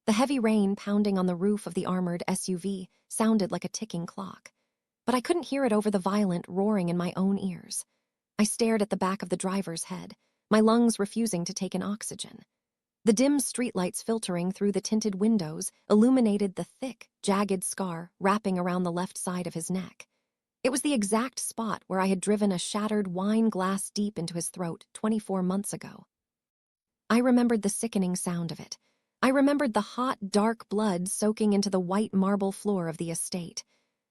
The heavy rain pounding on the roof of the armored SUV sounded like a ticking clock, but I couldn't hear it over the violent roaring in my own ears. I stared at the back of the driver's head, my lungs refusing to take in oxygen. The dim streetlights filtering through the tinted windows illuminated the thick, jagged scar wrapping around the left side of his neck. It was the exact spot where I had driven a shattered wine glass deep into his throat 24 months ago. I remembered the sickening sound of it. I remembered the hot, dark blood soaking into the white marble floor of the estate.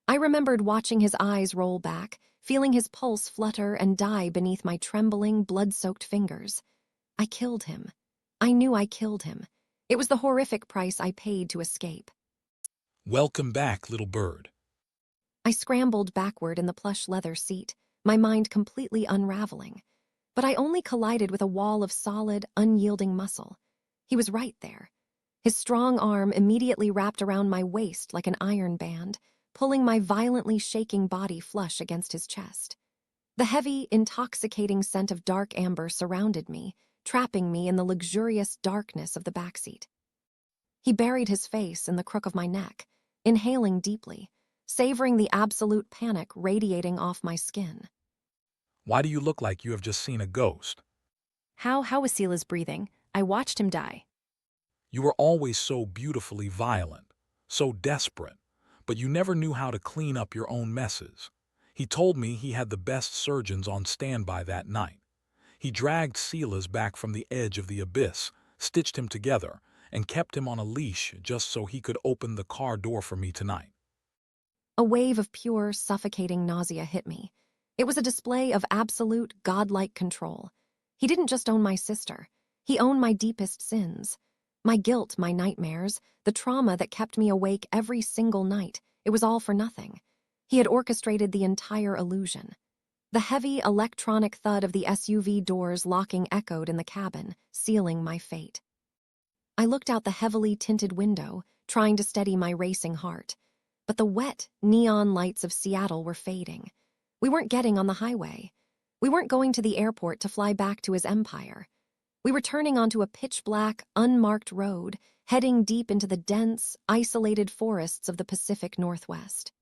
I remembered watching his eyes roll back, feeling his pulse flutter and die beneath my trembling, blood-soaked fingers. I killed him. I knew I killed him. It was the horrific price I paid to escape. Welcome back, little bird. I scrambled backward in the plush leather seat, my mind completely unraveling. But I only collided with a wall of solid, unyielding muscle. He was right there. His strong arm immediately wrapped around my waist like an iron band, pulling my violently shaking body flush against his chest. The heavy, intoxicating scent of dark amber surrounded me, trapping me in the luxurious darkness of the backseat. He buried his face in the crook of my neck, inhaling deeply, savoring the absolute panic radiating off my skin. Why do you look like you have just seen a ghost? How Wasil is breathing. I watched him die. You were always so beautifully violent, so desperate, but you never knew how to clean up your own messes. He told me he had the best surgeons on standby that night. He dragged Silas back from the edge of the abyss, stitched him together, and kept him on a leash just so he could open the car door for me tonight. A wave of pure, suffocating nausea hit me. It was a display of absolute, godlike control. He didn't just own my sister. He owned my deepest sins. My guilt, my nightmares, the trauma that kept me awake every single night. It was all for nothing. He had orchestrated the entire illusion. The heavy, electronic thud of the SUV doors locking echoed in the cabin, sealing my fate. I looked out the heavily tinted window, trying to steady my racing heart. But the wet, neon lights of Seattle were fading. We weren't getting on the highway. We weren't going to the airport to fly back to his empire. We were turning onto a pitch-black, unmarked road, heading deep into the dense, isolated forests of the Pacific Northwest.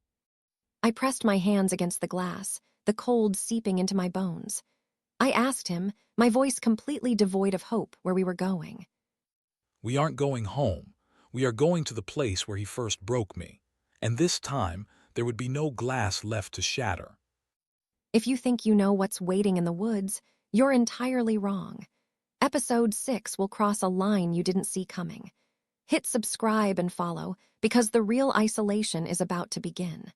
I pressed my hands against the glass, the cold seeping into my bones. I asked him, my voice completely devoid of hope, where we were going. We aren't going home. We are going to the place where he first broke me. And this time, there would be no glass left to shatter. If you think you know what's waiting in the woods, you're entirely wrong. Episode 6 will cross a line you didn't see coming. Hit subscribe and follow, because the real isolation is about to begin.